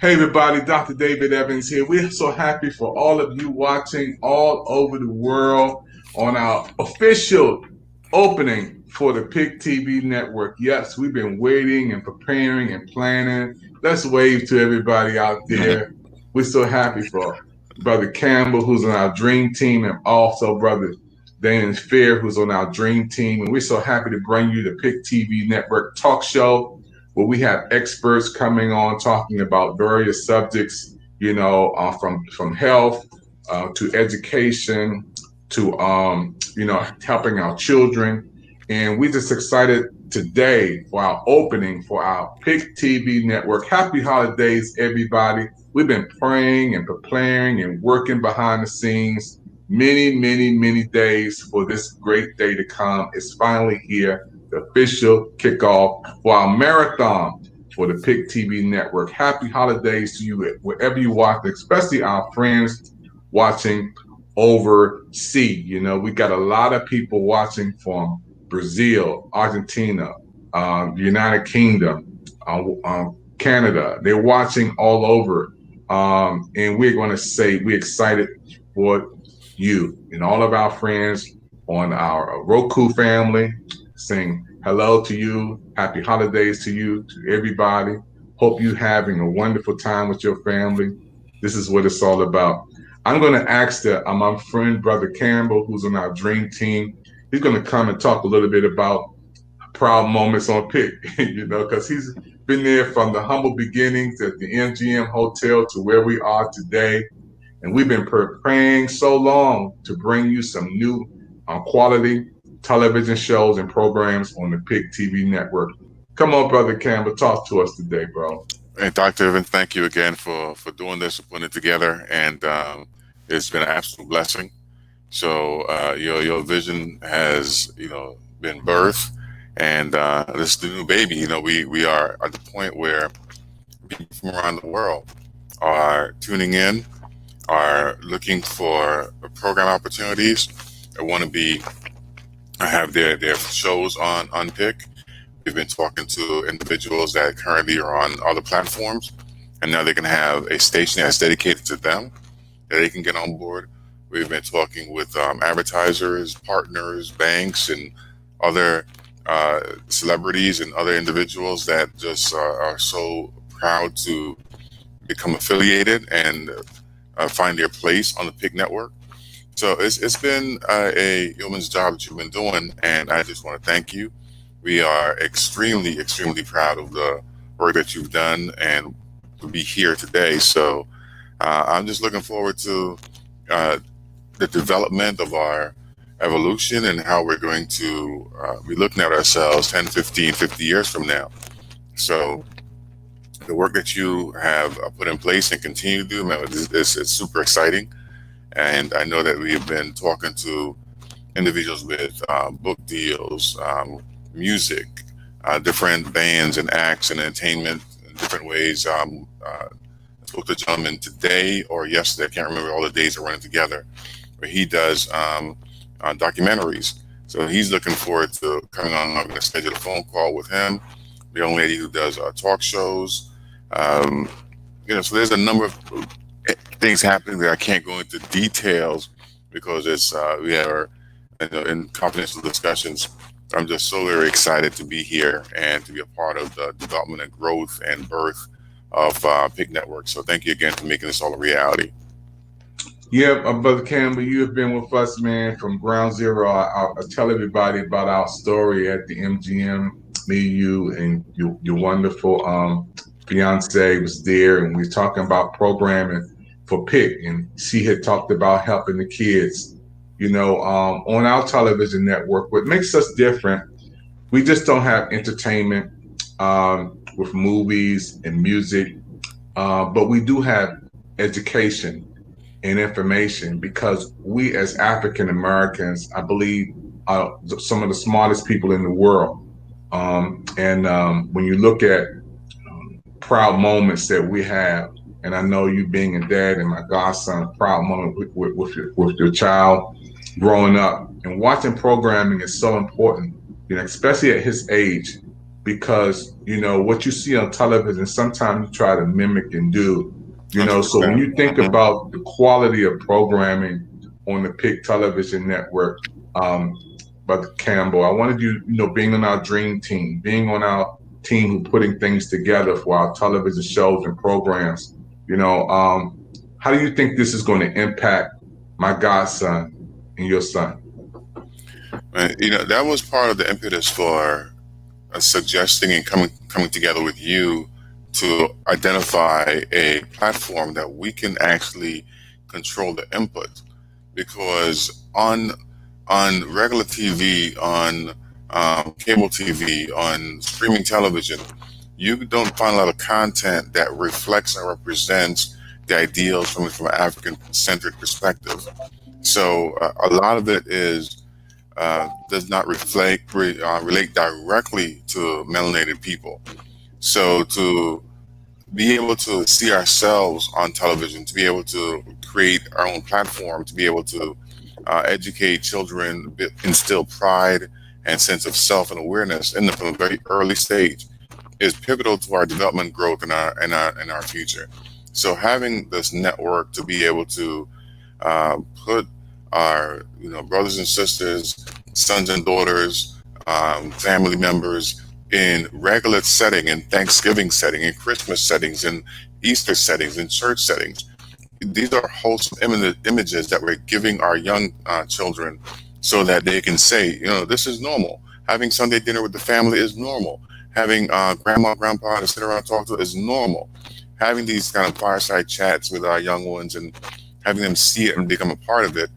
Hey everybody, Dr. David Evans here. We're so happy for all of you watching all over the world on our official opening for the Pic TV Network. Yes, we've been waiting and preparing and planning. Let's wave to everybody out there. We're so happy for Brother Campbell, who's on our dream team, and also Brother Dan Fair, who's on our dream team. And we're so happy to bring you the Pic TV Network talk show, where we have experts coming on talking about various subjects, from health to education to helping our children. And we're just excited today for our opening for our Pic TV Network. Happy holidays, everybody. We've been praying and preparing and working behind the scenes many days for this great day to come. It's finally here. The official kickoff for our marathon for the Pic TV Network. Happy holidays to you wherever you watch, especially our friends watching overseas. We got a lot of people watching from Brazil, Argentina, the United Kingdom, Canada. They're watching all over. And we're going to say we're excited for you and all of our friends on our Roku family, saying hello to you, happy holidays to you, to everybody. Hope you having a wonderful time with your family. This is what it's all about. I'm going to ask my friend, Brother Campbell, who's on our dream team. He's going to come and talk a little bit about proud moments on Pic, because he's been there from the humble beginnings at the MGM Hotel to where we are today. And we've been praying so long to bring you some new quality television shows and programs on the Pic TV Network. Come on, Brother Campbell, talk to us today, bro. Hey, Dr. Evans, thank you again for doing this, for putting it together, and it's been an absolute blessing. So your vision has been birthed, and this is the new baby. We are at the point where people from around the world are tuning in, are looking for program opportunities. They want to have their shows on Pic. We've been talking to individuals that currently are on other platforms, and now they can have a station that's dedicated to them that they can get on board. We've been talking with advertisers, partners, banks, and other celebrities and other individuals that just are so proud to become affiliated and find their place on the Pic network. So it's been a yeoman's job that you've been doing, and I just want to thank you. We are extremely proud of the work that you've done and to be here today. So I'm just looking forward to the development of our evolution and how we're going to be looking at ourselves 10, 15, 50 years from now. So the work that you have put in place and continue to do, man, it's super exciting. And I know that we have been talking to individuals with book deals, music, different bands and acts and entertainment in different ways. I spoke to a gentleman today or yesterday, I can't remember all the days are running together, but he does documentaries. So he's looking forward to coming on. I'm going to schedule a phone call with him, the young lady who does talk shows. So there's a number of things happening that I can't go into details because we are in confidential discussions. I'm just so very excited to be here and to be a part of the development and growth and birth of Pic Network. So thank you again for making this all a reality. Yeah, Brother Campbell, you have been with us, man, from ground zero. I'll tell everybody about our story at the MGM. Me, you, and your wonderful fiance was there, and we were talking about programming for Pic, and she had talked about helping the kids, on our television network. What makes us different, we just don't have entertainment with movies and music, but we do have education and information, because we as African Americans, I believe, are some of the smartest people in the world. When you look at proud moments that we have, and I know you being a dad and my godson, proud moment with your child growing up, and watching programming is so important, especially at his age. because what you see on television, sometimes you try to mimic and do. So when 100%. you think about the quality of programming on the Pic Television Network, um, Brother Campbell, I wanted you, being on our dream team, being on our team who putting things together for our television shows and programs. You know, um, how do you think this is going to impact my godson and your son? And, that was part of the impetus for suggesting and coming together with you to identify a platform that we can actually control the input, because on regular TV, on cable TV, on streaming television, you don't find a lot of content that reflects and represents the ideals from an African centered perspective. So a lot of it does not relate directly to melanated people. So to be able to see ourselves on television, to be able to create our own platform, to be able to educate children, instill pride and sense of self and awareness in them from a very early stage is pivotal to our development, growth, and our future. So having this network to be able to put our brothers and sisters, sons and daughters, family members in regular setting, in Thanksgiving setting, in Christmas settings, in Easter settings, in church settings. These are wholesome images that we're giving our young children so that they can say, this is normal. Having Sunday dinner with the family is normal. Having grandma, grandpa to sit around and talk to is normal. Having these kind of fireside chats with our young ones and having them see it and become a part of it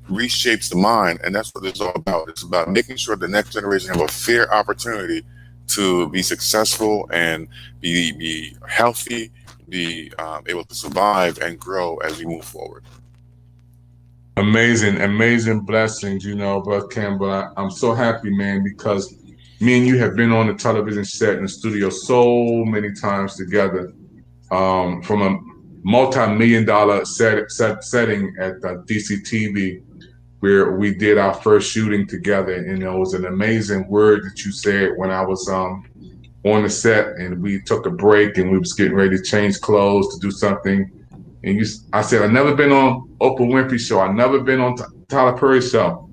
reshapes the mind. And that's what it's all about. It's about making sure the next generation have a fair opportunity to be successful and be healthy, be able to survive and grow as we move forward. Amazing, amazing blessings, Brother Campbell. I'm so happy, man, because me and you have been on the television set in the studio so many times together, from a multi-million dollar setting at DCTV, where we did our first shooting together. And it was an amazing word that you said when I was on the set, and we took a break and we was getting ready to change clothes to do something. And I said, I've never been on Oprah Winfrey show. I've never been on Tyler Perry show.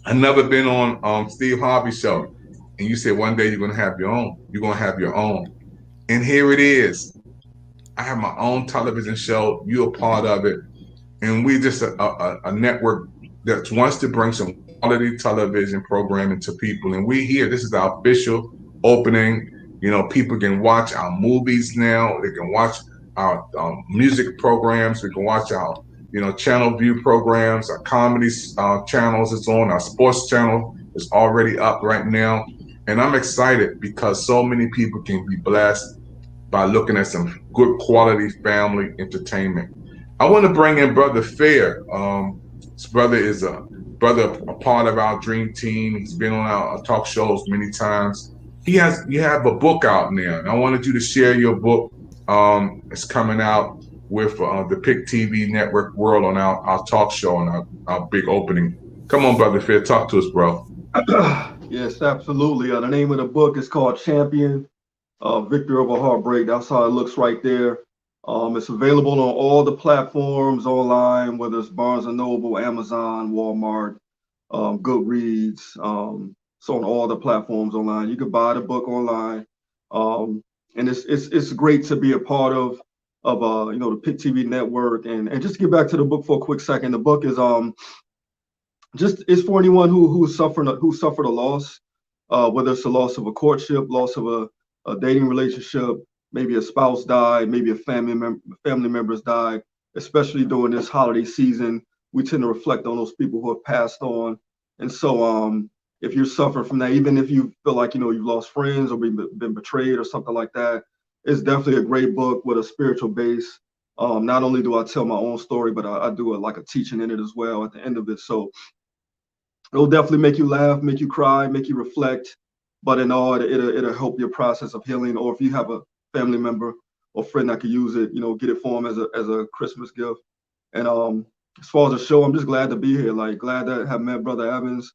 I've never been on Steve Harvey show. And you said one day you're gonna have your own. You're gonna have your own. And here it is. I have my own television show. You're a part of it, and we're just a network that wants to bring some quality television programming to people. And we here. This is our official opening. People can watch our movies now. They can watch our music programs. We can watch our channel view programs. Our comedy channels is on. Our sports channel is already up right now, and I'm excited because so many people can be blessed by looking at some good quality family entertainment. I want to bring in Brother Fair. This brother is a part of our dream team. He's been on our talk shows many times. You have a book out now, and I wanted you to share your book. It's coming out with the Pic TV Network World on our talk show and our big opening. Come on, Brother Fair, talk to us, bro. Yes, absolutely. The name of the book is called Champion, Victory Over Heartbreak. That's how it looks right there. It's available on all the platforms online, whether it's Barnes and Noble, Amazon, Walmart, Goodreads. So on all the platforms online, you can buy the book online, and it's great to be a part of the Pic TV network. And just to get back to the book for a quick second, the book is just it's for anyone who suffered a loss, whether it's a loss of a courtship, loss of a dating relationship, maybe a spouse died, maybe a family members died. Especially during this holiday season, we tend to reflect on those people who have passed on. And so, if you're suffering from that, even if you feel like you've lost friends or been betrayed or something like that, it's definitely a great book with a spiritual base. Not only do I tell my own story, but I do like a teaching in it as well at the end of it. So it'll definitely make you laugh, make you cry, make you reflect. But in all, it'll help your process of healing. Or if you have a family member or friend that could use it, get it for them as a Christmas gift. And as far as the show, I'm just glad to be here. Like glad to have met Brother Evans.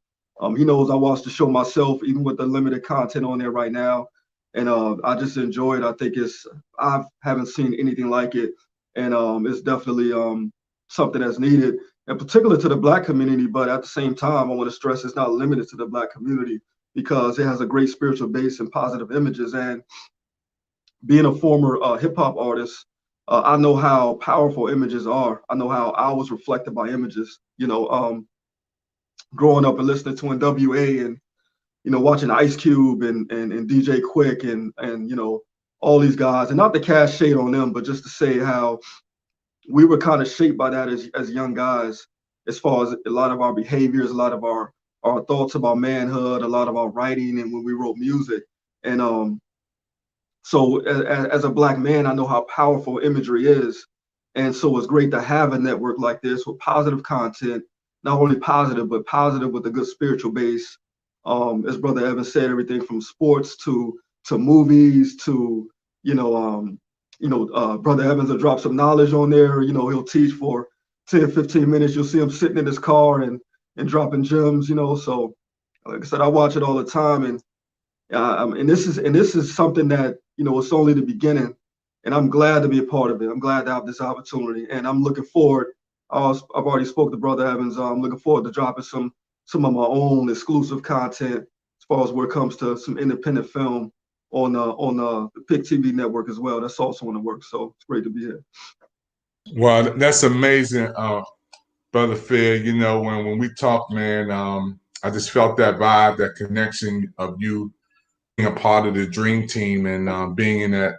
He knows I watch the show myself, even with the limited content on there right now, and I just enjoy it. I think I haven't seen anything like it, and it's definitely something that's needed, in particular to the Black community. But at the same time, I want to stress it's not limited to the Black community because it has a great spiritual base and positive images. And being a former hip hop artist, I know how powerful images are. I know how I was reflected by images. Growing up and listening to NWA and watching Ice Cube and DJ Quick and all these guys, and not to cast shade on them, but just to say how we were kind of shaped by that as young guys, as far as a lot of our behaviors, a lot of our thoughts about manhood, a lot of our writing, and when we wrote music. And so as a Black man, I know how powerful imagery is. And so it's great to have a network like this with positive content, not only positive, but positive with a good spiritual base. As Brother Evan said, everything from sports to movies to, Brother Evans will drop some knowledge on there. He'll teach for 10, 15 minutes. You'll see him sitting in his car and dropping gems, So like I said, I watch it all the time. And this is something that, it's only the beginning, and I'm glad to be a part of it. I'm glad to have this opportunity, and I'm looking forward. I've already spoke to Brother Evans. I'm looking forward to dropping some of my own exclusive content as far as where it comes to some independent film on the Pic TV Network as well. That's also in the works. So it's great to be here. Well, that's amazing, Brother Phil. When we talk, man, I just felt that vibe, that connection of you being a part of the dream team and being in that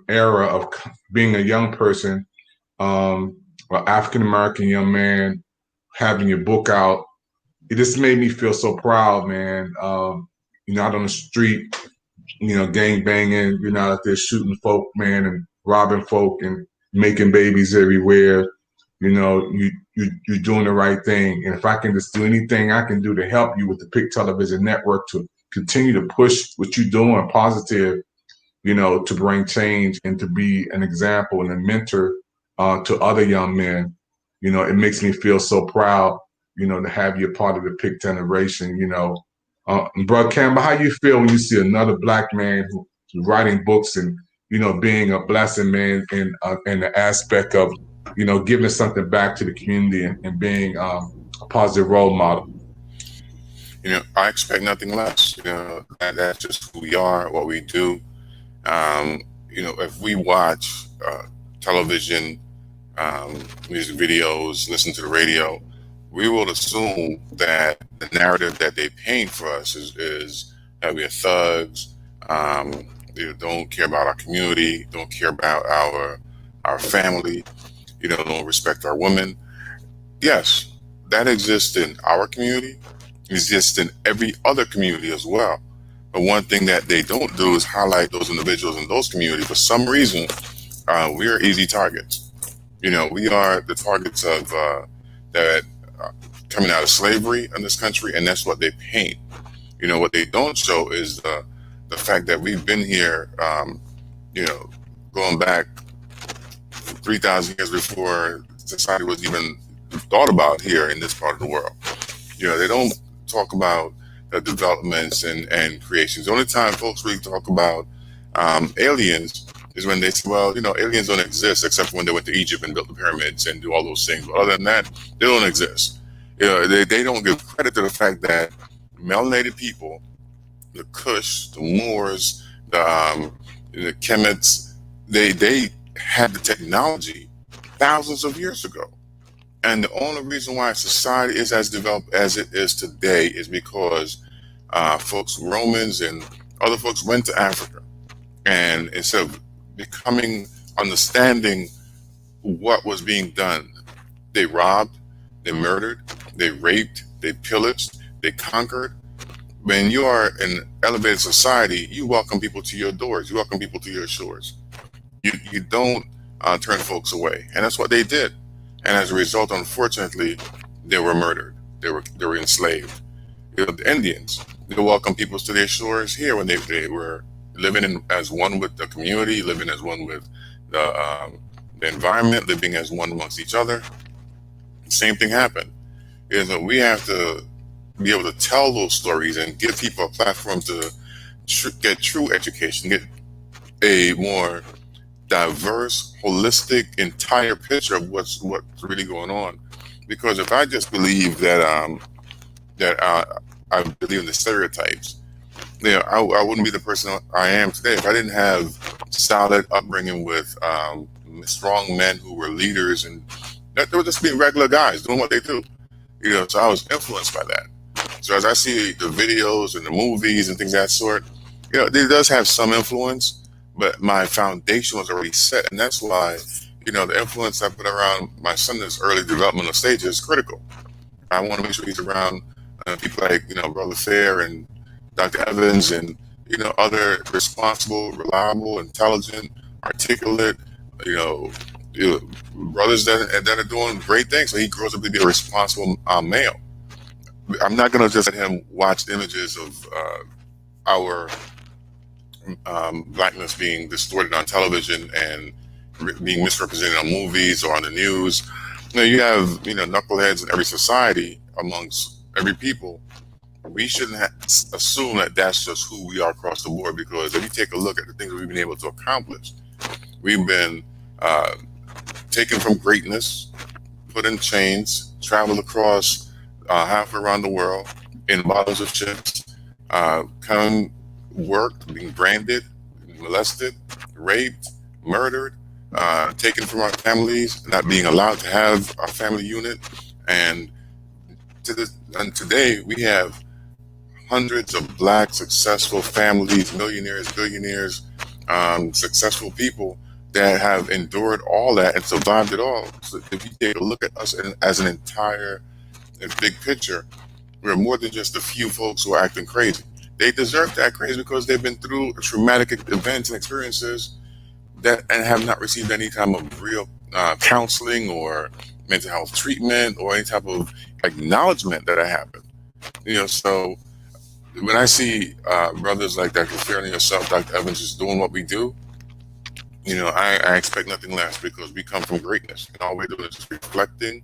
era of being a young person, an African American young man, having your book out. It just made me feel so proud, man. Out on the street, gang banging, you're not out there shooting folk, man, and robbing folk and making babies everywhere. You're doing the right thing. And if I can just do anything I can do to help you with the Pic Television Network to continue to push what you're doing positive, to bring change and to be an example and a mentor to other young men, it makes me feel so proud, to have you a part of the Pic generation, Brother Campbell, how you feel when you see another Black man who's writing books and, being a blessing, man, in the aspect of, giving something back to the community and being a positive role model? I expect nothing less. That's just who we are, what we do. If we watch television, music videos, listen to the radio, we will assume that the narrative that they paint for us is that we are thugs, they don't care about our community, don't care about our family, don't respect our women. Yes, that exists in our community, exists in every other community as well. But one thing that they don't do is highlight those individuals in those communities. For some reason, we are easy targets. We are the targets of that coming out of slavery in this country, and that's what they paint. What they don't show is the fact that we've been here, going back 3,000 years before society was even thought about here in this part of the world. They don't talk about the developments and creations. The only time folks really talk about aliens is when they say, well, aliens don't exist except when they went to Egypt and built the pyramids and do all those things. But other than that, they don't exist. They don't give credit to the fact that melanated people, the Kush, the Moors, the Kemets, they had the technology thousands of years ago. And the only reason why society is as developed as it is today is because folks, Romans and other folks went to Africa. And instead of understanding what was being done, they robbed, they murdered, they raped, they pillaged, they conquered. When you are in elevated society, you welcome people to your doors, you welcome people to your shores. You don't turn folks away. And that's what they did. And as a result, unfortunately, they were murdered. They were enslaved. The Indians, they welcomed people to their shores here when they were living as one with the community, living as one with the environment, living as one amongst each other. The same thing happened. Is that we have to be able to tell those stories and give people a platform to get true education, get a more diverse, holistic, entire picture of what's really going on. Because if I just believe that I believe in the stereotypes, I wouldn't be the person I am today if I didn't have solid upbringing with strong men who were leaders, and that they were just being regular guys doing what they do. So I was influenced by that. So as I see the videos and the movies and things of that sort, it does have some influence, but my foundation was already set, and that's why the influence I put around my son in his early developmental stages is critical. I want to make sure he's around people like Brother Fair and Dr. Evans and other responsible, reliable, intelligent, articulate, you know, brothers that are doing great things. So he grows up to be a responsible male. I'm not going to just let him watch images of our blackness being distorted on television and being misrepresented on movies or on the news. You have knuckleheads in every society amongst every people. We shouldn't assume that that's just who we are across the board, because if you take a look at the things we've been able to accomplish, we've been taken from greatness, put in chains, traveled across half around the world in bottles of chips, come worked, being branded, molested, raped, murdered, taken from our families, not being allowed to have our family unit, and today we have hundreds of black successful families, millionaires, billionaires, successful people that have endured all that and survived it all. So if you take a look at us as an entire big picture, we're more than just a few folks who are acting crazy. They deserve to act crazy because they've been through traumatic events and experiences and have not received any type of real counseling or mental health treatment or any type of acknowledgement that it happened. So when I see brothers like Dr. Fair and yourself, Dr. Evans, just doing what we do, I expect nothing less, because we come from greatness, and all we're doing is just reflecting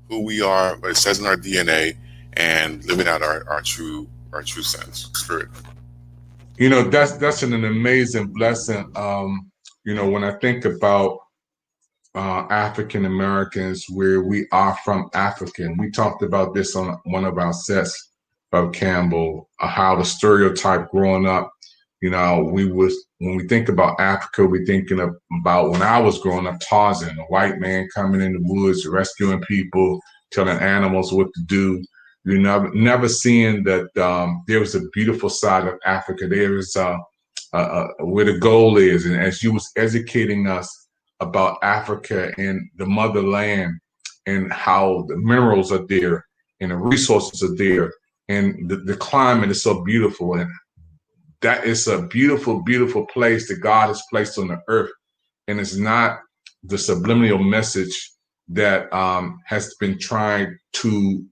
who we are, what it says in our DNA, and living out our true sense, spirit. That's an amazing blessing. When I think about African Americans, where we are from Africa, and we talked about this on one of our sets, Bob Campbell, how the stereotype growing up, when we think about Africa, we're thinking about when I was growing up, Tarzan, a white man coming in the woods, rescuing people, telling animals what to do. You never seeing that there was a beautiful side of Africa. There is where the goal is. And as you was educating us about Africa and the motherland and how the minerals are there and the resources are there and the climate is so beautiful, and that is a beautiful, beautiful place that God has placed on the earth. And it's not the subliminal message that has been trying to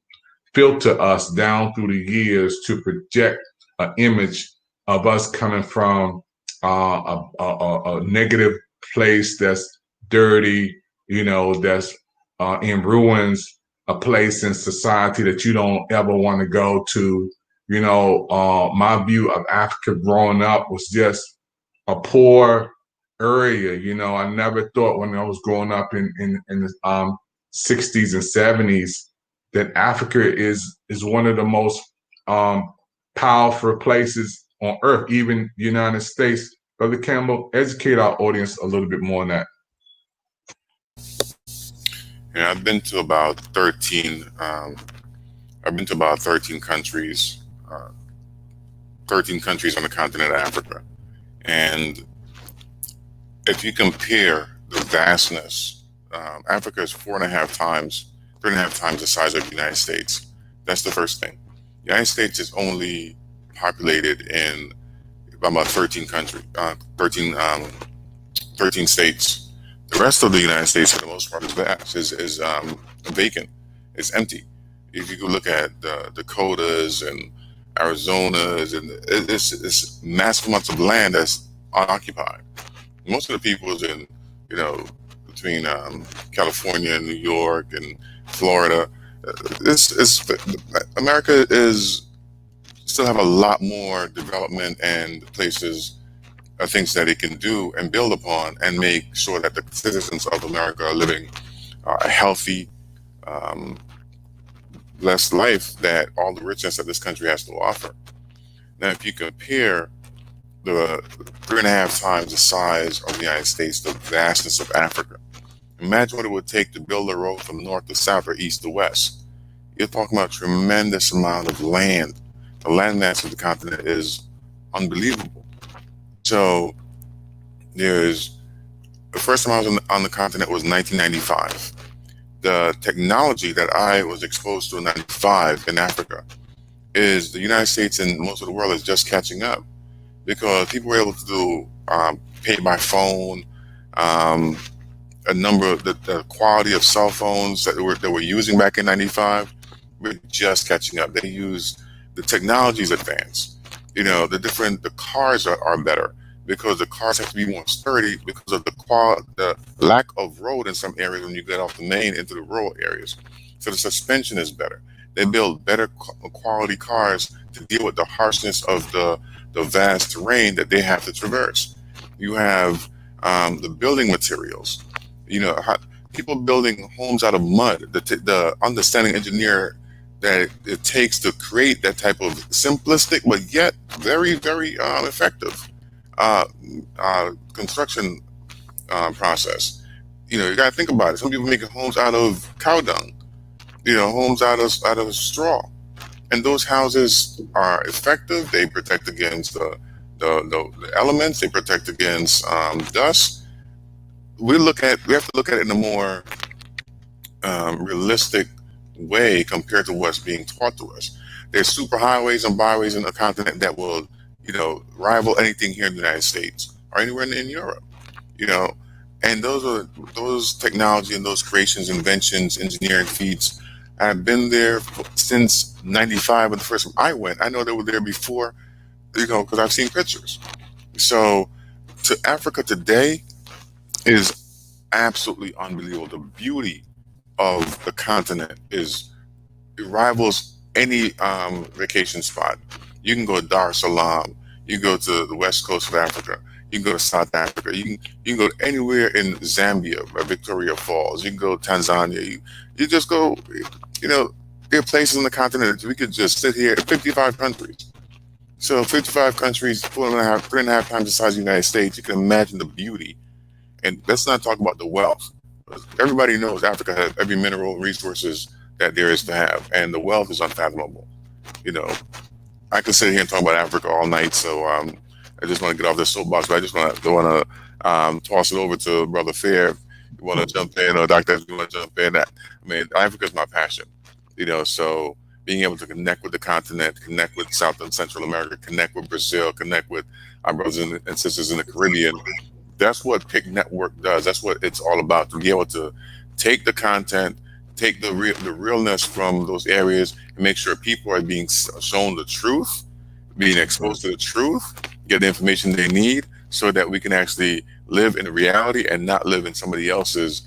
filter us down through the years to project an image of us coming from a negative place that's dirty, that's in ruins, a place in society that you don't ever want to go to. My view of Africa growing up was just a poor area. I never thought when I was growing up in the 60s and 70s that Africa is one of the most powerful places on earth, even the United States. Brother Campbell, educate our audience a little bit more on that. Yeah, I've been to about 13. I've been to about 13 countries. 13 countries on the continent of Africa, and if you compare the vastness, Africa is 3.5 times the size of the United States. That's the first thing. The United States is only populated in about 13 countries, 13 states. The rest of the United States, for the most part, is vacant. It's empty. If you go look at the Dakotas and Arizonas, and it's massive amounts of land that's unoccupied. Most of the people is in, between California and New York and Florida. it's America is still have a lot more development and places, things that it can do and build upon, and make sure that the citizens of America are living a healthy, um, blessed life that all the richness that this country has to offer. Now, if you compare the 3.5 times the size of the United States, the vastness of Africa, imagine what it would take to build a road from north to south or east to west. You're talking about a tremendous amount of land. The landmass of the continent is unbelievable. So there's the first time I was on the continent was 1995. The technology that I was exposed to in 95 in Africa is the United States and most of the world is just catching up, because people were able to do pay by phone, um, a number of the quality of cell phones that we're using back in 95. We're just catching up. They use the technology's advanced. The cars are better, because the cars have to be more sturdy because of the lack of road in some areas when you get off the main into the rural areas. So the suspension is better. They build better quality cars to deal with the harshness of the vast terrain that they have to traverse. You have the building materials. People building homes out of mud. The understanding engineer that it takes to create that type of simplistic but yet very, very effective construction process. You got to think about it. Some people making homes out of cow dung. Homes out of straw, and those houses are effective. They protect against the elements. They protect against dust. We have to look at it in a more realistic way compared to what's being taught to us. There's super highways and byways in the continent that will, rival anything here in the United States or anywhere in Europe. And those technology and those creations, inventions, engineering feats have been there since '95 when the first time I went. I know they were there before, because I've seen pictures. So, to Africa today is absolutely unbelievable. The beauty of the continent it rivals any vacation spot. You can go to Dar es Salaam. You can go to the west coast of Africa. You can go to South Africa. You can go anywhere in Zambia, Victoria Falls. You can go to Tanzania. You just go. There are places on the continent that we could just sit here. 55 countries. So 55 countries, 3.5 times the size of the United States. You can imagine the beauty. And let's not talk about the wealth. Everybody knows Africa has every mineral resources that there is to have, and the wealth is unfathomable. I could sit here and talk about Africa all night, so I just want to get off this soapbox, but I just want to toss it over to Brother Fair. If you want to jump in, or Doctor, if you want to jump in. Africa is my passion. So being able to connect with the continent, connect with South and Central America, connect with Brazil, connect with our brothers and sisters in the Caribbean. That's what Pic Network does. That's what it's all about, to be able to take the content, take the realness from those areas, and make sure people are being shown the truth, being exposed to the truth, get the information they need, so that we can actually live in reality and not live in somebody else's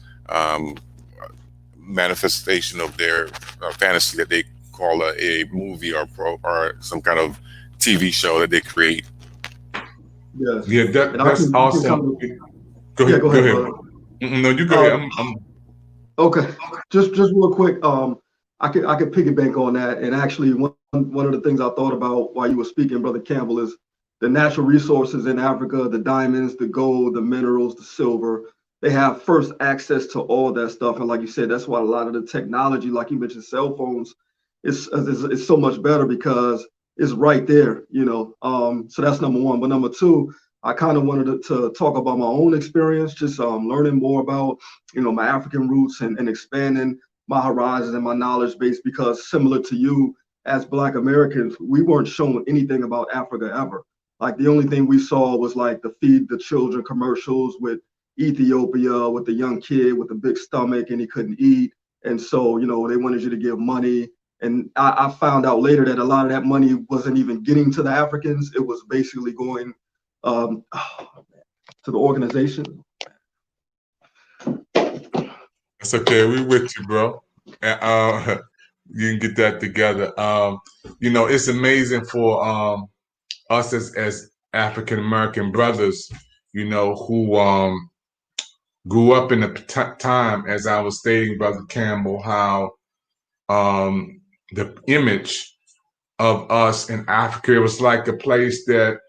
manifestation of their fantasy that they call a movie or some kind of TV show that they create. Yes. Yeah, that's awesome. Go ahead. Go ahead. No, you go ahead. Okay. Just real quick. I could piggyback on that. And actually, one of the things I thought about while you were speaking, Brother Campbell, is the natural resources in Africa: the diamonds, the gold, the minerals, the silver. They have first access to all that stuff. And like you said, that's why a lot of the technology, like you mentioned, cell phones, is so much better, because it's right there. So that's number one. But number two, I kind of wanted to talk about my own experience, just learning more about, my African roots, and expanding my horizons and my knowledge base, because similar to you, as Black Americans, we weren't shown anything about Africa ever. Like, the only thing we saw was like the Feed the Children commercials with Ethiopia, with the young kid with the big stomach and he couldn't eat. And so, they wanted you to give money. And I found out later that a lot of that money wasn't even getting to the Africans. It was basically going to the organization. That's okay. We with you, bro. You can get that together. It's amazing for us as African American brothers, who grew up in the time, as I was stating, Brother Campbell, how the image of us in Africa, it was like a place that,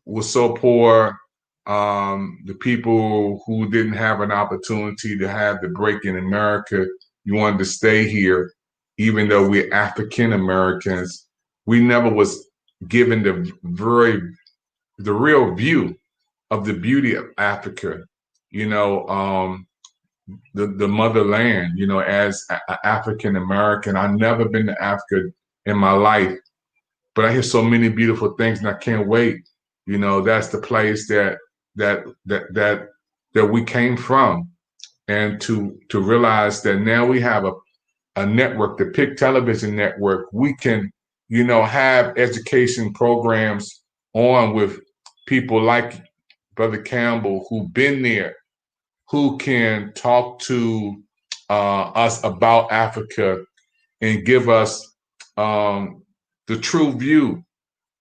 was so poor. The people who didn't have an opportunity to have the break in America, you wanted to stay here, even though we're African Americans. We never was given the real view of the beauty of Africa. You know, the motherland. As an African American, I've never been to Africa in my life, but I hear so many beautiful things, and I can't wait. That's the place that we came from, and to realize that now we have a network, the Pic Television Network. We can, have education programs on with people like Brother Campbell who've been there, who can talk to us about Africa and give us the true view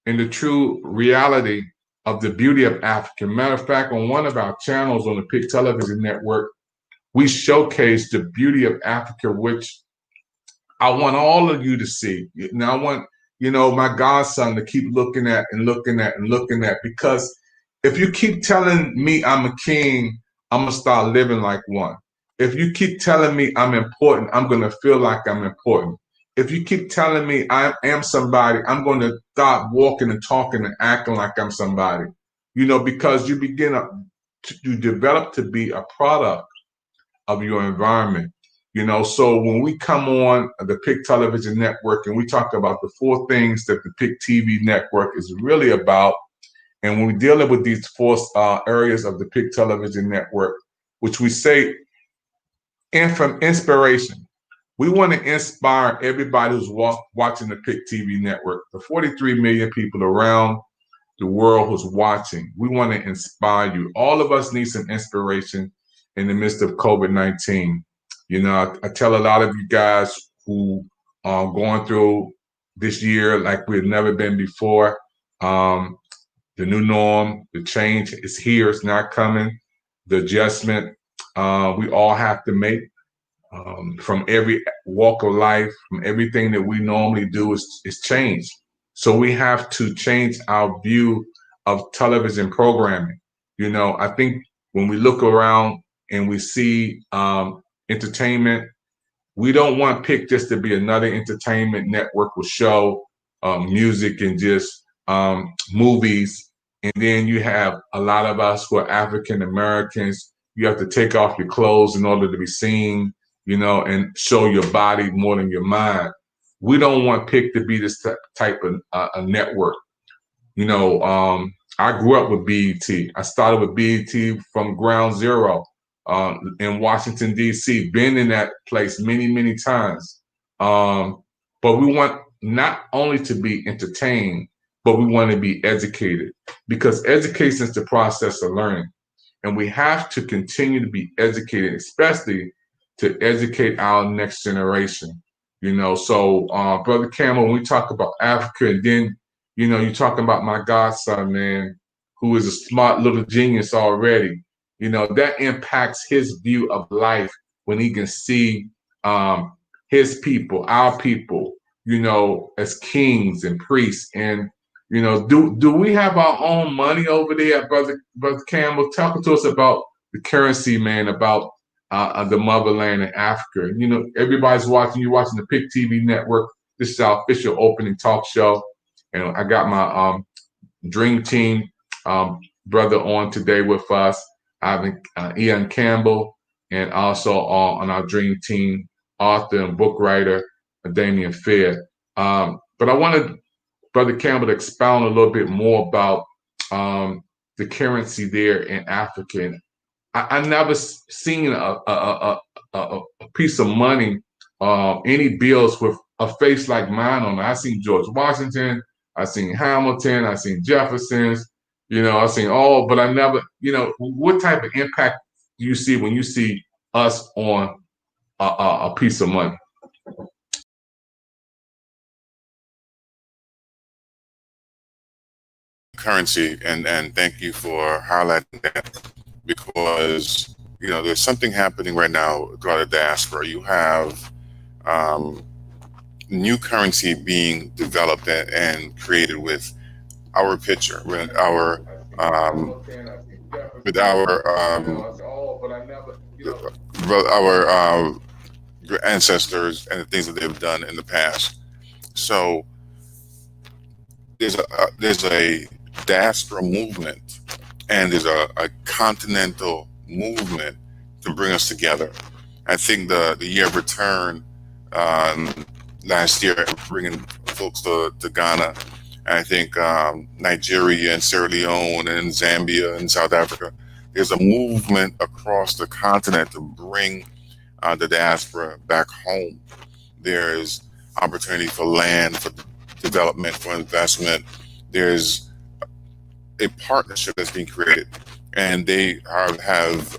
and the true reality of the beauty of Africa. Matter of fact, on one of our channels on the Pic Television Network, we showcase the beauty of Africa, which I want all of you to see. Now, I want, my godson to keep looking at and looking at and looking at, because if you keep telling me I'm a king, I'm going to start living like one. If you keep telling me I'm important, I'm going to feel like I'm important. If you keep telling me I am somebody, I'm going to start walking and talking and acting like I'm somebody, because you begin to develop to be a product of your environment. So when we come on the Pic Television Network and we talk about the 4 things that the Pic TV Network is really about, and when we're dealing with these 4 areas of the Pic Television Network, which we say, and from inspiration, we want to inspire everybody who's watching the Pic TV Network, the 43 million people around the world who's watching. We want to inspire you. All of us need some inspiration in the midst of COVID-19. I tell a lot of you guys who are going through this year like we've never been before. The new norm, the change is here. It's not coming. The adjustment we all have to make from every walk of life, from everything that we normally do is change. So we have to change our view of television programming. I think when we look around and we see entertainment, we don't want Pic just to be another entertainment network with show, music, and just movies. And then you have a lot of us who are African Americans. You have to take off your clothes in order to be seen, and show your body more than your mind. We don't want Pic to be this type of a network. I grew up with BET. I started with BET from ground zero in Washington, D.C., been in that place many, many times. But we want not only to be entertained, but we want to be educated, because education is the process of learning. And we have to continue to be educated, especially to educate our next generation. So Brother Campbell, when we talk about Africa, and then, you're talking about my godson, man, who is a smart little genius already, that impacts his view of life when he can see his people, our people, as kings and priests. And, do we have our own money over there, Brother Campbell? Talk to us about the currency, man, about the motherland in Africa. Everybody's watching. You're watching the Pic TV Network. This is our official opening talk show, and I got my dream team brother on today with us. I have Ian Campbell, and also on our dream team, author and book writer Damian Fair. But I wanted Brother Campbell to expound a little bit more about the currency there in Africa. And I never seen a piece of money, any bills with a face like mine on it. I seen George Washington, I seen Hamilton, I seen Jefferson's, I seen all, but I never, what type of impact do you see when you see us on a piece of money? Currency, and thank you for highlighting that, because there's something happening right now throughout the diaspora. You have um, new currency being developed and created with our picture, um, with our ancestors and the things that they've done in the past. So there's a diaspora movement, and there's a continental movement to bring us together. I think the year of return last year, bringing folks to Ghana. I think Nigeria and Sierra Leone and Zambia and South Africa. There's a movement across the continent to bring the diaspora back home. There's opportunity for land, for development, for investment. There's a partnership that's being created, and they have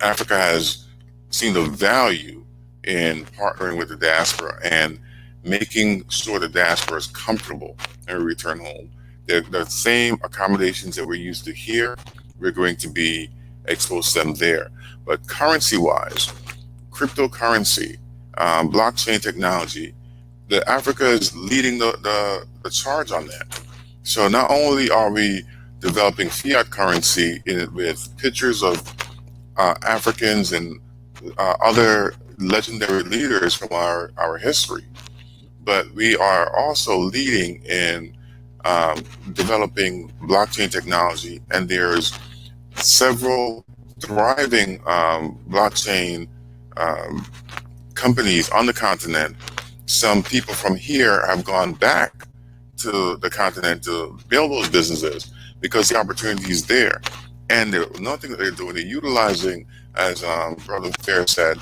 Africa has seen the value in partnering with the diaspora and making sure the diaspora is comfortable and return home. The same accommodations that we're used to here, we're going to be exposed to them there. But currency-wise, cryptocurrency, blockchain technology, the Africa is leading the charge on that. So not only are we developing fiat currency with pictures of Africans and other legendary leaders from our history, but we are also leading in developing blockchain technology, and there's several thriving blockchain companies on the continent. Some people from here have gone back to the continent to build those businesses because the opportunity is there. And another thing that they're doing, they're utilizing, as Brother Fair said,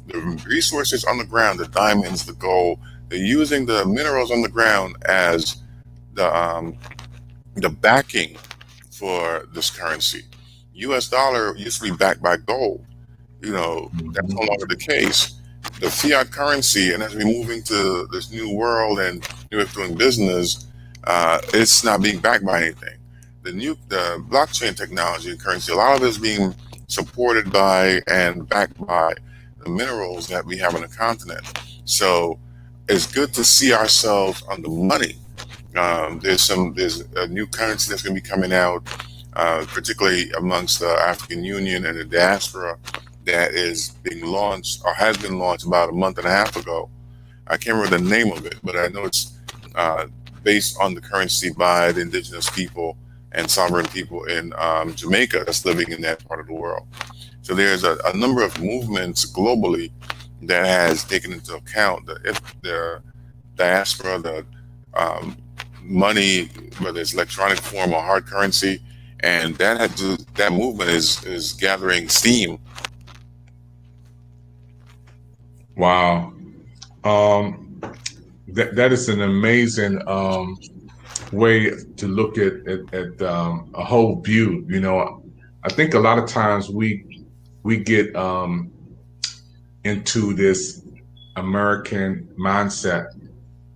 the resources on the ground, the diamonds, the gold. They're using the minerals on the ground as the backing for this currency. U.S. dollar used to be backed by gold. That's no longer the case. The fiat currency, and as we move into this new world and new way of doing business, it's not being backed by anything. The blockchain technology and currency, a lot of it is being supported by and backed by the minerals that we have on the continent. So it's good to see ourselves on the money. There's a new currency that's going to be coming out, particularly amongst the African Union and the diaspora, that is being launched or has been launched about a month and a half ago. I can't remember the name of it, but I know it's based on the currency by the indigenous people and sovereign people in Jamaica that's living in that part of the world. So there's a number of movements globally that has taken into account the diaspora, the money, whether it's electronic form or hard currency, and that movement is gathering steam. Wow. That is an amazing way to look at a whole view. I think a lot of times we get into this American mindset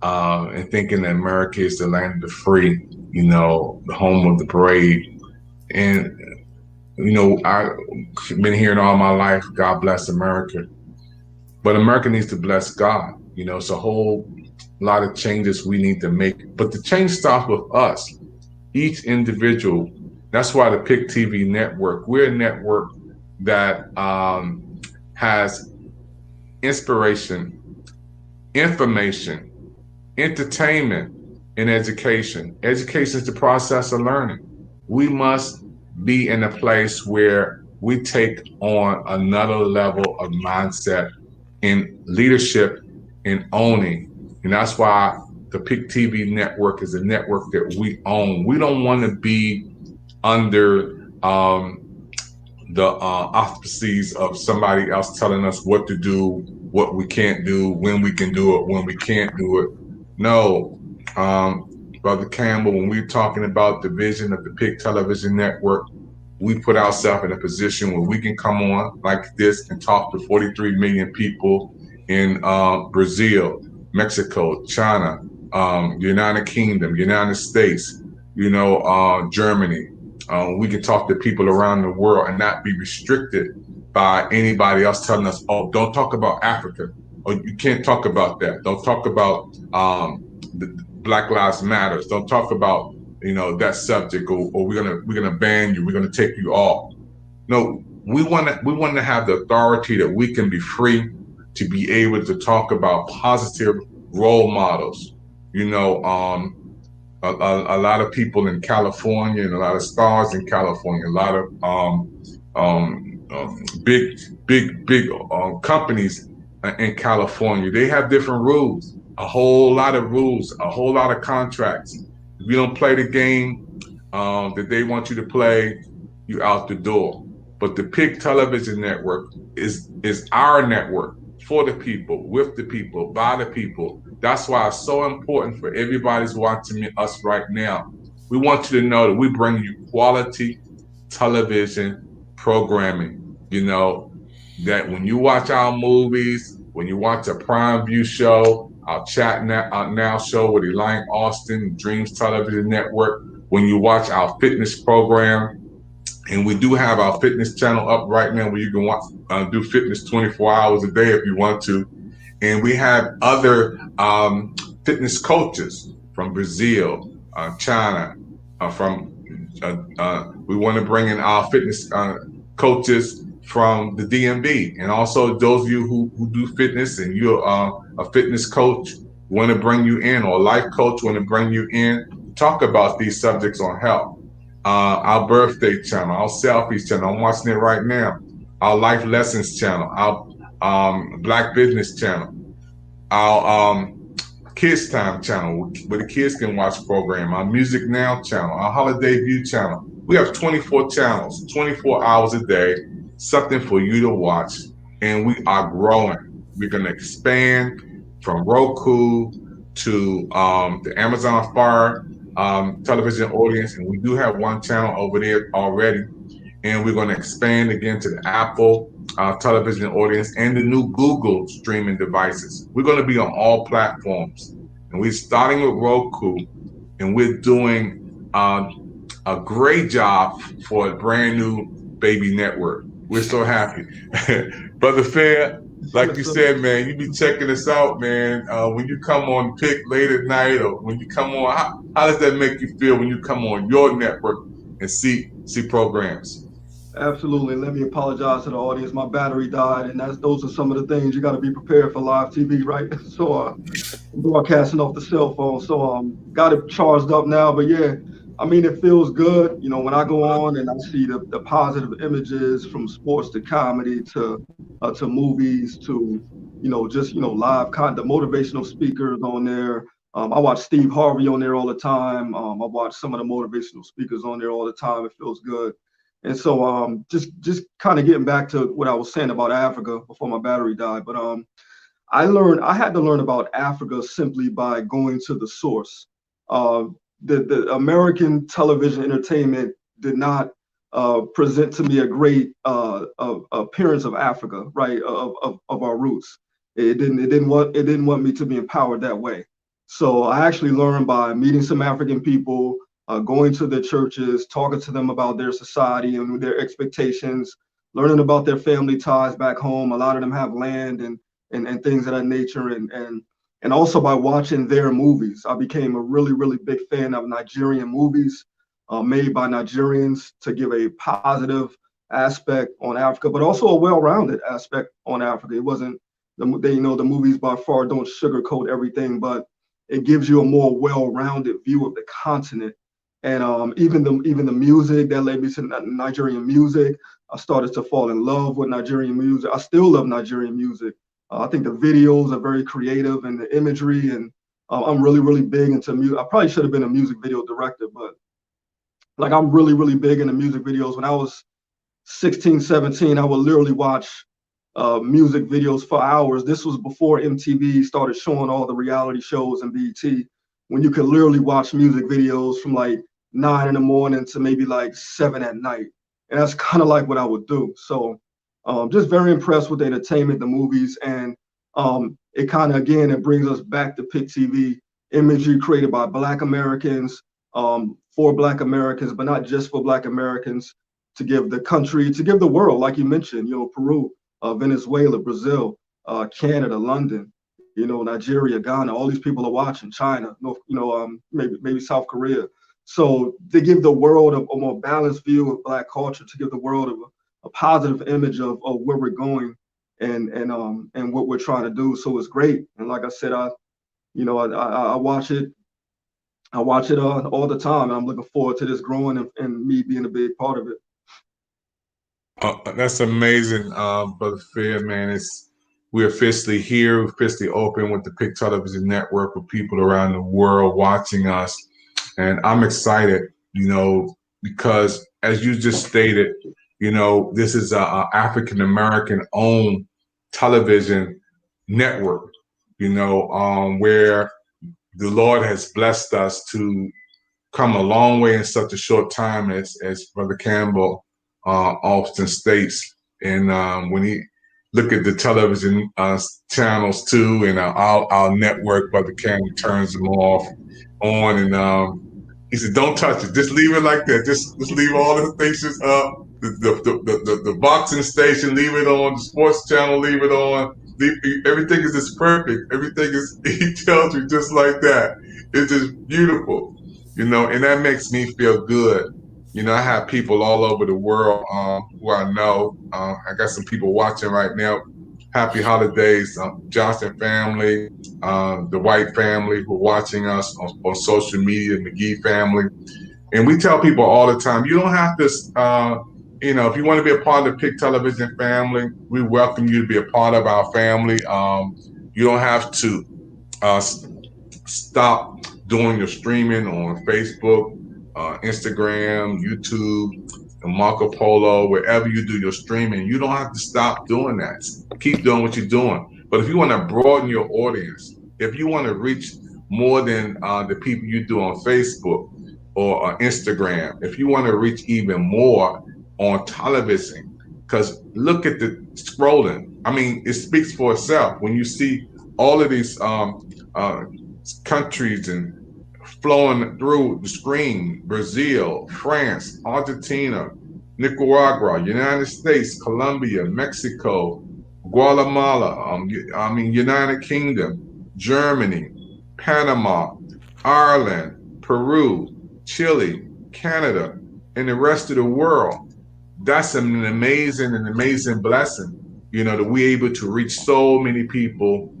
and thinking that America is the land of the free, the home of the brave. And I've been hearing all my life, God bless America. But America needs to bless God. It's a whole lot of changes we need to make. But the change starts with us, each individual. That's why the Pic TV Network, we're a network that has inspiration, information, entertainment, and education. Education is the process of learning. We must be in a place where we take on another level of mindset in leadership and owning. And that's why the Pic TV Network is a network that we own. We don't want to be under the auspices of somebody else telling us what to do, what we can't do, when we can do it, when we can't do it. No, Brother Campbell, when we're talking about the vision of the Pic Television Network, we put ourselves in a position where we can come on like this and talk to 43 million people in Brazil, Mexico, China, United Kingdom, United States, Germany. We can talk to people around the world and not be restricted by anybody else telling us, "Oh, don't talk about Africa," or "You can't talk about that." Don't talk about the Black Lives Matters. Don't talk about that subject, or we're gonna ban you. We're gonna take you off. No, we want to have the authority that we can be free to be able to talk about positive role models. You know, a lot of people in California and a lot of stars in California, a lot of big, big companies in California. They have different rules, a whole lot of rules, a whole lot of contracts. If you don't play the game that they want you to play, you out the door. But the Pic Television Network is our network for the people, with the people, by the people. That's why it's so important for everybody's watching us right now. We want you to know that we bring you quality television programming. That when you watch our movies, when you watch a Prime View show, our Chat Now show with Elaine Austin, Dreams Television Network, when you watch our fitness program, and we do have our fitness channel up right now where you can watch, do fitness 24 hours a day if you want to. And we have other fitness coaches from Brazil, China, we want to bring in our fitness coaches from the DMV. And also those of you who do fitness and you're a fitness coach, want to bring you in, or a life coach want to bring you in, talk about these subjects on health. Our birthday channel, our selfies channel, I'm watching it right now. Our life lessons channel, our black business channel, our kids time channel where the kids can watch program, our music now channel, our holiday view channel. We have 24 channels, 24 hours a day, something for you to watch, and we are growing. We're going to expand from Roku to the Amazon Fire television audience, and we do have one channel over there already, and we're going to expand again to the Apple television audience and the new Google streaming devices. We're going to be on all platforms, and we're starting with Roku, and we're doing a great job for a brand new baby network. We're so happy. Brother Fair, like you said, man, you be checking us out, man. When you come on Pic late at night, or when you come on, how does that make you feel when you come on your network and see programs? Absolutely. Let me apologize to the audience. My battery died, and those are some of the things you got to be prepared for live TV, right? So I'm broadcasting off the cell phone, so got it charged up now. But yeah, I mean, it feels good. When I go on and I see the positive images from sports to comedy to movies to just live content, the motivational speakers on there. I watch Steve Harvey on there all the time. I watch some of the motivational speakers on there all the time. It feels good. And so just kind of getting back to what I was saying about Africa before my battery died. But I had to learn about Africa simply by going to the source. The American television entertainment did not present to me a great appearance of Africa, right? Of our roots. It didn't want me to be empowered that way. So I actually learned by meeting some African people, going to their churches, talking to them about their society and their expectations, learning about their family ties back home. A lot of them have land and things of that nature, and also by watching their movies. I became a really big fan of Nigerian movies made by Nigerians to give a positive aspect on Africa, but also a well-rounded aspect on Africa. It wasn't the movies by far don't sugarcoat everything, but it gives you a more well-rounded view of the continent. And even the music that led me to Nigerian music. I started to fall in love with Nigerian music. I still love Nigerian music. I think the videos are very creative and the imagery, and I'm really big into music. I probably should have been a music video director, but like I'm really big into music videos. When I was 16, 17, I would literally watch music videos for hours. This was before MTV started showing all the reality shows and BET, when you could literally watch music videos from like 9 in the morning to maybe like 7 at night. And that's kind of like what I would do. So just very impressed with the entertainment, the movies, and It kind of, again, it brings us back to Pic TV, imagery created by Black Americans, for Black Americans, but not just for Black Americans, to give the country, to give the world, like you mentioned, Peru, Venezuela, Brazil, Canada, London, Nigeria, Ghana, all these people are watching, China, maybe South Korea. So to give the world a more balanced view of Black culture, to give the world a positive image of where we're going and what we're trying to do. So it's great. And like I said, I watch it. I watch it all the time, and I'm looking forward to this growing and me being a big part of it. That's amazing, Brother Fair, man. We're officially here, we're officially open with the Pic Television Network with people around the world watching us. And I'm excited, because as you just stated, this is a African-American owned television network, where the Lord has blessed us to come a long way in such a short time, as Brother Campbell often states. And when he look at the television channels too, and our network, Brother Campbell turns them on, and he said, "Don't touch it. Just leave it like that. Just leave all the stations up. The boxing station, leave it on. The sports channel, leave it on. Everything is just perfect. Everything is." He tells you just like that. It's just beautiful, and that makes me feel good. I have people all over the world who I know. I got some people watching right now. Happy holidays, Johnson family, the White family who are watching us on social media, McGee family. And we tell people all the time, you don't have to, if you want to be a part of the Pic Television family, we welcome you to be a part of our family. You don't have to stop doing your streaming on Facebook, Instagram, YouTube, and Marco Polo, wherever you do your streaming. You don't have to stop doing that. Keep doing what you're doing. But if you want to broaden your audience, if you want to reach more than the people you do on Facebook or Instagram, if you want to reach even more on television, because look at the scrolling. I mean, it speaks for itself. When you see all of these countries and flowing through the screen: Brazil, France, Argentina, Nicaragua, United States, Colombia, Mexico, Guatemala, United Kingdom, Germany, Panama, Ireland, Peru, Chile, Canada, and the rest of the world. That's an amazing blessing, that we're able to reach so many people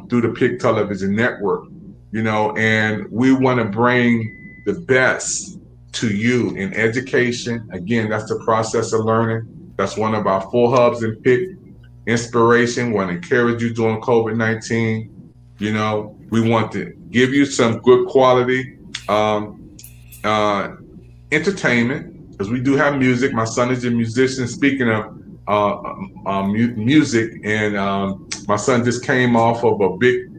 through the Pic Television Network. And we want to bring the best to you in education. Again, that's the process of learning. That's one of our 4 hubs in Pic. Inspiration, want to encourage you during COVID-19. We want to give you some good quality entertainment, because we do have music. My son is a musician. Speaking of music, and my son just came off of a big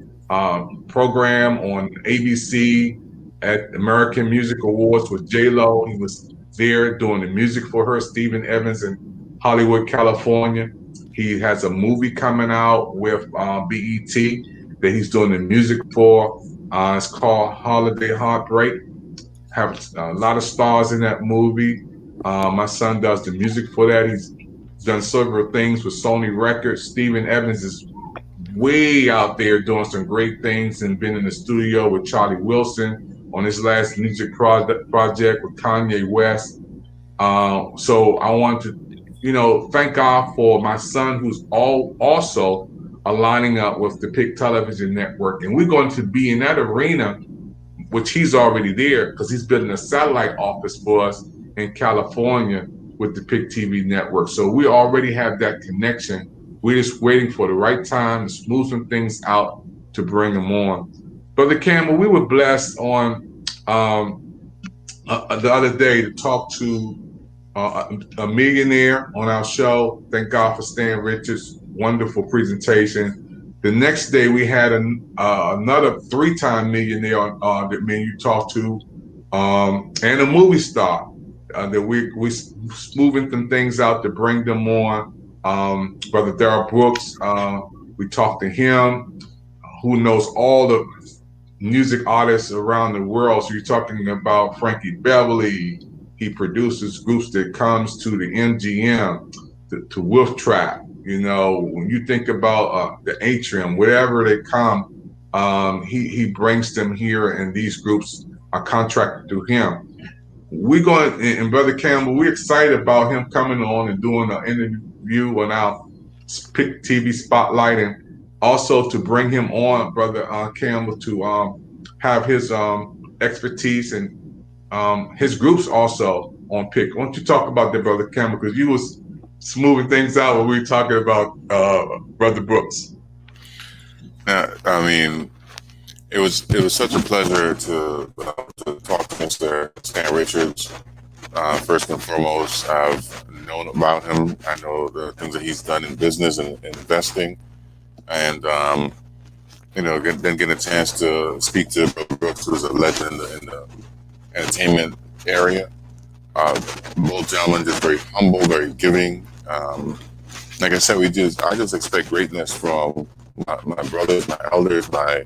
program on ABC at American Music Awards with J-Lo. He was there doing the music for her, Stephen Evans, in Hollywood, California. He has a movie coming out with BET that he's doing the music for. It's called Holiday Heartbreak. Have a lot of stars in that movie. My son does the music for that. He's done several things with Sony Records. Stephen Evans is way out there doing some great things and been in the studio with Charlie Wilson on his last music project with Kanye West. So I want to, thank God for my son, who's also aligning up with the Pic Television Network. And we're going to be in that arena, which he's already there, because he's building a satellite office for us in California with the Pic TV Network. So we already have that connection. We're just waiting for the right time to smooth some things out to bring them on. Brother Campbell, we were blessed on the other day to talk to a millionaire on our show. Thank God for Stan Richards. Wonderful presentation. The next day we had another 3-time millionaire that me and you talked to, and a movie star that we moving some things out to bring them on. Brother Darrell Brooks We talked to him, who knows all the music artists around the world. So you're talking about Frankie Beverly. He produces groups that comes to the MGM, to Wolf Trap. You know, when you think about the Atrium, wherever they come, he brings them here, and these groups are contracted to him. We're going, and Brother Campbell, we're excited about him coming on and doing an interview on our Pic TV Spotlight, and also to bring him on, Brother Campbell, to have his expertise and his groups also on Pic. Why don't you talk about that, Brother Campbell, because you was smoothing things out when we were talking about Brother Brooks. I mean, it was such a pleasure to talk to Mr. Stan Richards. First and foremost, I've known about him. I know the things that he's done in business and investing, and then getting a chance to speak to Brother Brooks, who's a legend in the entertainment area. Both gentlemen just very humble, very giving. Like I said, I just expect greatness from my brothers, my elders, my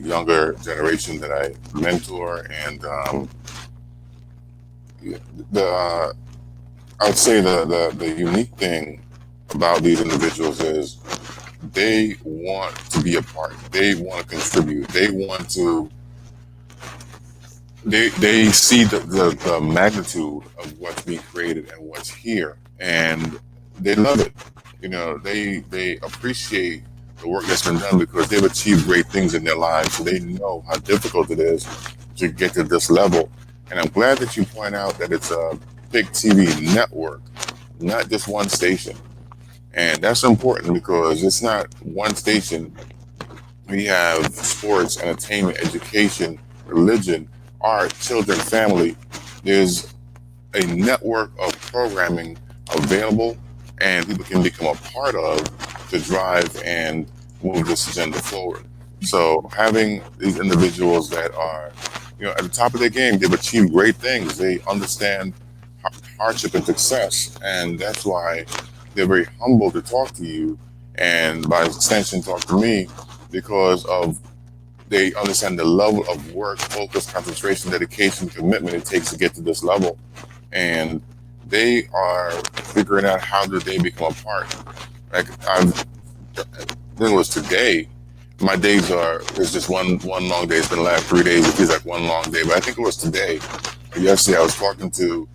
younger generation that I mentor, and I would say the unique thing about these individuals is they want to be a part. They want to contribute. They want to. They see the magnitude of what's being created and what's here, and they love it. You know, they appreciate the work that's been done because they've achieved great things in their lives. So they know how difficult it is to get to this level. And I'm glad that you point out that it's a Pic TV network, not just one station. And that's important because it's not one station. We have sports, entertainment, education, religion, art, children, family. There's a network of programming available and people can become a part of to drive and move this agenda forward. So having these individuals that are, at the top of their game, they've achieved great things. They understand hardship and success, and that's why they're very humble to talk to you, and by extension, talk to me, because of they understand the level of work, focus, concentration, dedication, commitment it takes to get to this level, and they are figuring out how do they become a part. Like I think it was today. My days it's just one long day. It's been the last 3 days. It feels like one long day, but I think it was today. Yesterday, I was talking to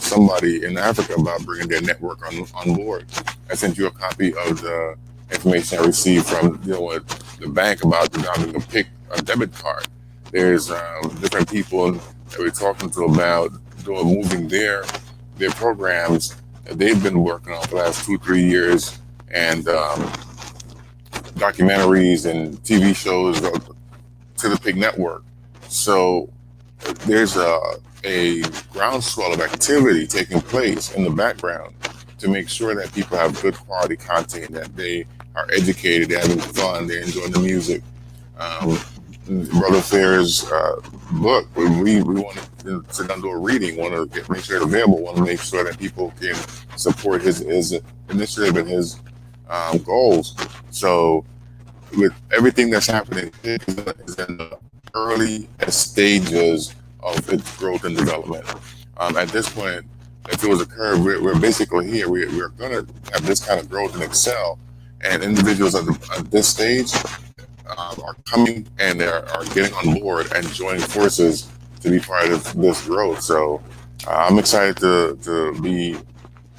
somebody in Africa about bringing their network on board. I sent you a copy of the information I received from the bank about developing a debit card. There's different people that we're talking to about moving their programs that they've been working on for the last 2-3 years, and documentaries and TV shows to the Pic network. So there's a groundswell of activity taking place in the background to make sure that people have good quality content, that they are educated, they're having fun, they're enjoying the music. Brother Fair's book, we want to sit down and do a reading, want to make sure it's available, want to make sure that people can support his initiative and his goals. So with everything that's happening, it is in the early stages of its growth and development. At this point, if it was a curve, we're basically here. We're going to have this kind of growth and excel. And individuals at this stage are coming and are getting on board and joining forces to be part of this growth. So I'm excited to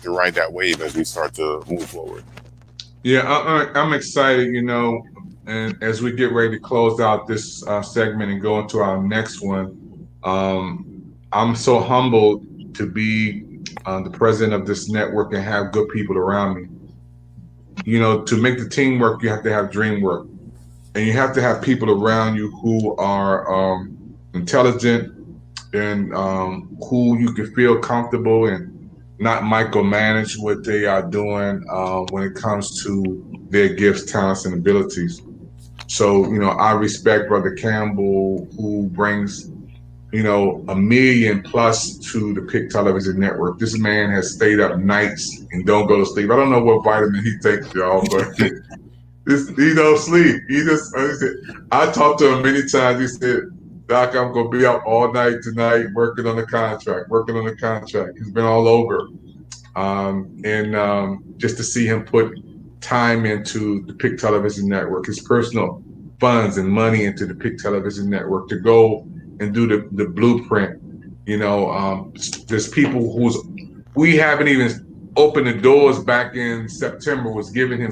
ride that wave as we start to move forward. Yeah, I'm excited, and as we get ready to close out this segment and go into our next one, I'm so humbled to be the president of this network and have good people around me. To make the team work, you have to have dream work, and you have to have people around you who are intelligent and who you can feel comfortable and not micromanage what they are doing when it comes to their gifts, talents, and abilities. So, I respect Brother Campbell, who brings, $1 million plus to the Pic Television Network. This man has stayed up nights and don't go to sleep. I don't know what vitamin he takes, y'all, but He don't sleep. I talked to him many times. He said, Doc, I'm gonna be up all night tonight working on the contract. He's been all over. And just to see him put time into the Pic Television Network, his personal funds and money into the Pic Television Network to go and do the blueprint. There's people we haven't even opened the doors back in September, was giving him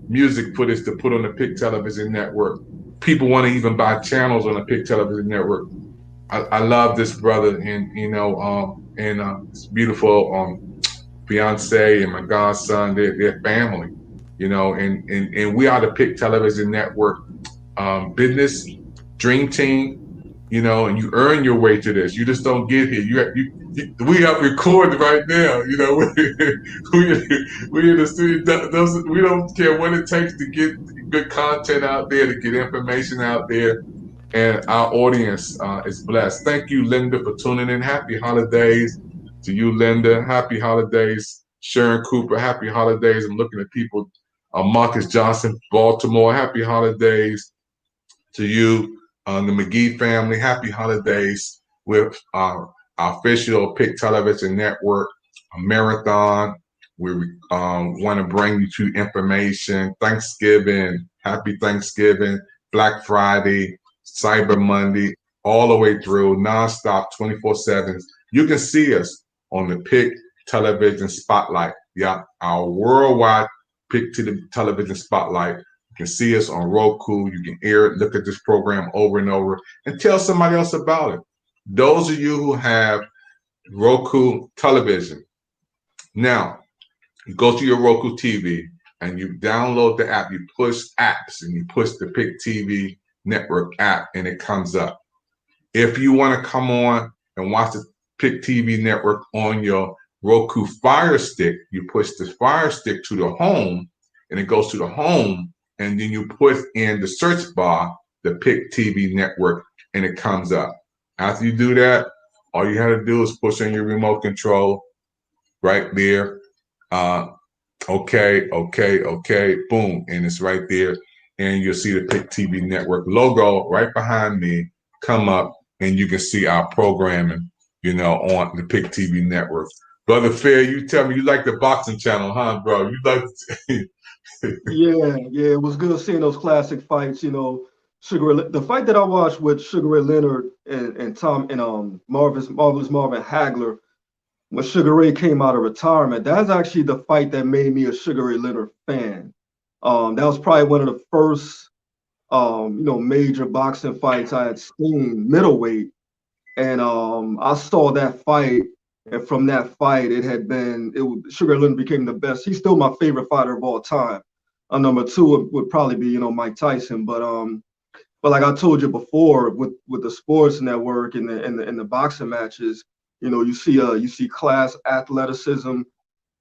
music footage to put on the Pic Television Network. People want to even buy channels on the Pic Television Network. I love this brother, and his beautiful fiance and my godson. They're family, and we are the Pic Television Network business dream team. And you earn your way to this. You just don't get here. We are recording right now. We in the studio. We don't care what it takes to get good content out there, to get information out there, and our audience is blessed. Thank you, Linda, for tuning in. Happy holidays to you, Linda. Happy holidays, Sharon Cooper. Happy holidays. I'm looking at people. Marcus Johnson, Baltimore. Happy holidays to you, the McGee family. Happy holidays with our official Pic Television Network Marathon. We want to bring you to information. Thanksgiving, happy Thanksgiving, Black Friday, Cyber Monday, all the way through, nonstop, 24/7. You can see us on the Pic Television Spotlight. Yeah, our worldwide Pic Television Spotlight. You can see us on Roku. You can hear it, look at this program over and over, and tell somebody else about it. Those of you who have Roku television, now you go to your Roku TV and you download the app. You push apps and you push the Pic TV Network app, and it comes up. If you want to come on and watch the Pic TV Network on your Roku Fire Stick, you push the Fire Stick to the home, and it goes to the home, and then you put in the search bar the Pic TV Network, and it comes up. After you do that, all you have to do is push on your remote control right there. Okay, boom, and it's right there, and you'll see the Pic TV Network logo right behind me come up, and you can see our programming, on the Pic TV Network. Brother Fair, you tell me, you like the boxing channel, huh, bro? You like Yeah, it was good seeing those classic fights. The fight that I watched with Sugar Ray Leonard and Marvelous Marvin Hagler, when Sugar Ray came out of retirement, that's actually the fight that made me a Sugar Ray Leonard fan. That was probably one of the first, major boxing fights I had seen, middleweight. And I saw that fight, and from that fight, Sugar Ray Leonard became the best. He's still my favorite fighter of all time. Number two would probably be, Mike Tyson. But like I told you before, with the sports network and the boxing matches, you see class athleticism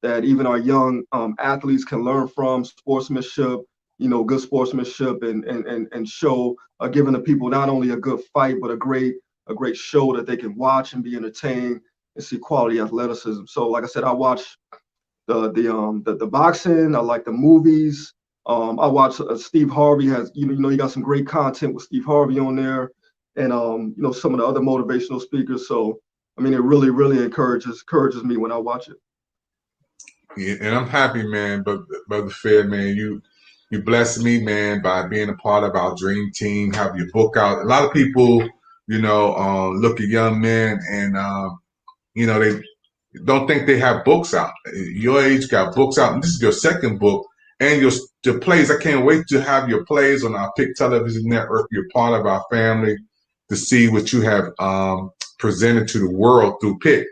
that even our young athletes can learn from, sportsmanship, good sportsmanship, and show, giving the people not only a good fight but a great show that they can watch and be entertained and see quality athleticism. So like I said, I watch the boxing. I like the movies. I watch Steve Harvey has, you got some great content with Steve Harvey on there, and some of the other motivational speakers. So I mean, it really, really encourages me when I watch it. Yeah, and I'm happy, man, Brother Fair, man. You blessed me, man, by being a part of our dream team, have your book out. A lot of people, look at young men and they don't think they have books out. Your age got books out, and this is your second book. And your plays, I can't wait to have your plays on our Pic Television Network. You're part of our family, to see what you have presented to the world through Pic.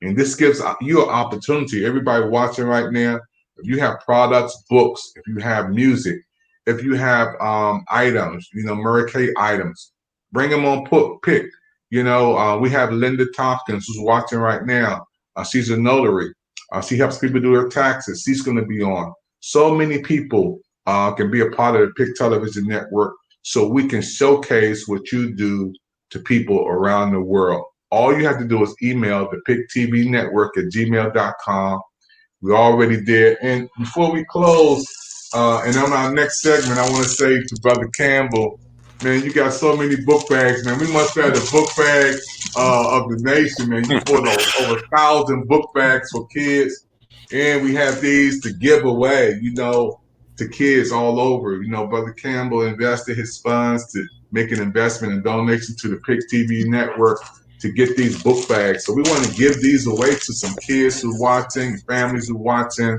And this gives you an opportunity, everybody watching right now, if you have products, books, if you have music, if you have items, Murray Kay items, bring them on Pic. We have Linda Tompkins who's watching right now. She's a notary. She helps people do their taxes. She's going to be on. So many people can be a part of the Pic Television Network, so we can showcase what you do to people around the world. All you have to do is email the Pic TV Network at gmail.com. We already did. And before we close, And on our next segment, I want to say to Brother Campbell, man, you got so many book bags, man. We must have the book bag of the nation, man. You bought over 1,000 book bags for kids, and we have these to give away, to kids all over. Brother Campbell invested his funds to make an investment and donation to the Pic TV Network to get these book bags. So we want to give these away to some kids who are watching, families who are watching.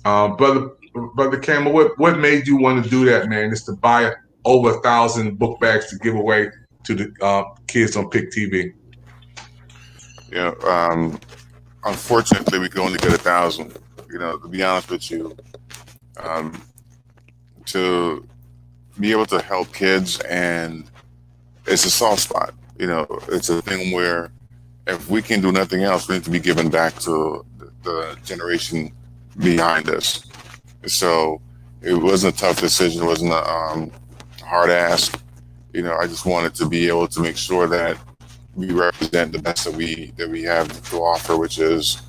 Brother Campbell, what made you want to do that, man? Is to buy over 1,000 book bags to give away to the kids on Pic TV? Unfortunately, we can only get 1,000. To be honest with you, to be able to help kids, and it's a soft spot. It's a thing where if we can do nothing else, we need to be giving back to the generation behind us. So it wasn't a tough decision. It wasn't a hard ask. I just wanted to be able to make sure that we represent the best that we have to offer, which is,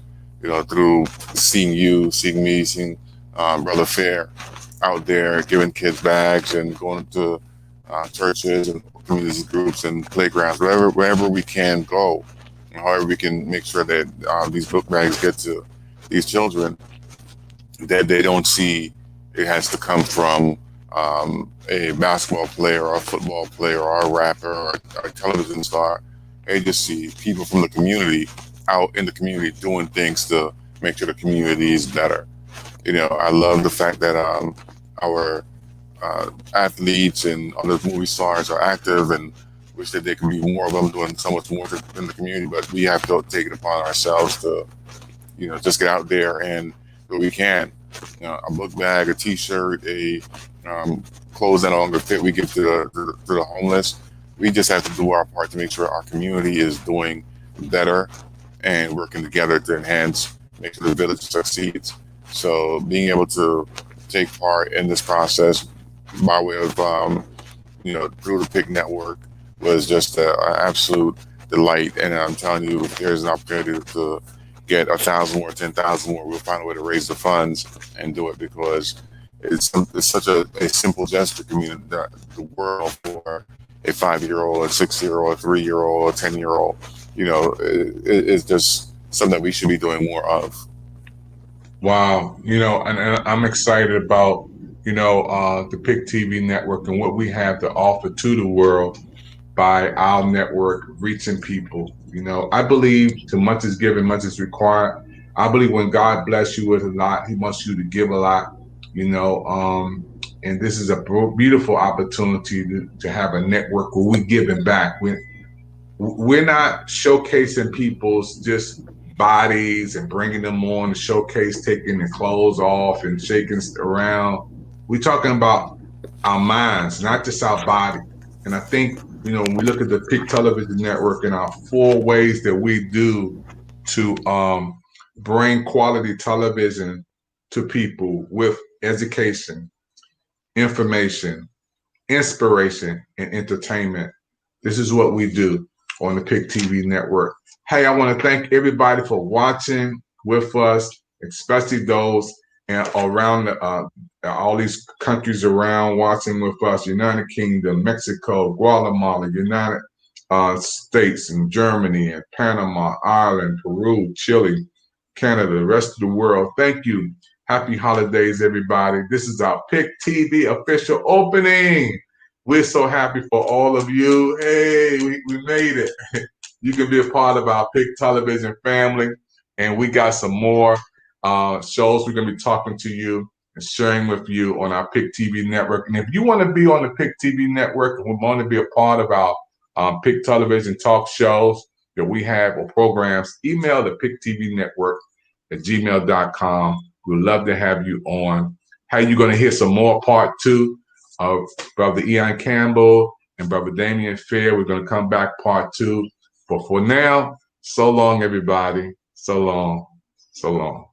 through seeing you, seeing me, seeing Brother Fair out there giving kids bags and going to churches and community groups and playgrounds, wherever we can go, and however we can make sure that these book bags get to these children, that they don't see it has to come from a basketball player or a football player or a rapper or a television star. They just see people from the community out in the community doing things to make sure the community is better. I love the fact that our athletes and other movie stars are active, and wish that there can be more of them doing so much more in the community. But we have to take it upon ourselves to, just get out there and do what we can. A book bag, a T-shirt, a clothes that no longer fit, we give to the homeless. We just have to do our part to make sure our community is doing better and working together to enhance, make sure the village succeeds. So being able to take part in this process by way of, through the Pic Network was just an absolute delight. And I'm telling you, if there's an opportunity to get 1,000 more, 10,000 more, we'll find a way to raise the funds and do it, because it's such a simple gesture, the world for a 5-year-old, a 6-year-old, a 3-year-old, a 10-year-old. It's just something that we should be doing more of. Wow. And I'm excited about, the Pic TV Network and what we have to offer to the world by our network reaching people. I believe too much is given, much is required. I believe when God bless you with a lot, He wants you to give a lot, and this is a beautiful opportunity to have a network where we're giving back. We're not showcasing people's just bodies and bringing them on to showcase, taking their clothes off and shaking around. We're talking about our minds, not just our body. And I think, when we look at the Pic Television Network and our 4 ways that we do to bring quality television to people with education, information, inspiration, and entertainment. This is what we do on the Pic TV Network. Hey, I want to thank everybody for watching with us, especially those around all these countries around watching with us: United Kingdom, Mexico, Guatemala, United States, and Germany, and Panama, Ireland, Peru, Chile, Canada, the rest of the world. Thank you. Happy holidays, everybody. This is our Pic TV official opening. We're so happy for all of you. Hey, we made it. You can be a part of our Pic Television family, and we got some more shows we're going to be talking to you and sharing with you on our Pic TV Network. And if you want to be on the Pic TV Network and want to be a part of our Pic Television talk shows that we have or programs, email the Pic TV Network at gmail.com. We'd love to have you on. How you going to hear some more part 2 of Brother Ian Campbell and Brother Damian Fair. We're going to come back part 2. But for now, so long, everybody. So long. So long.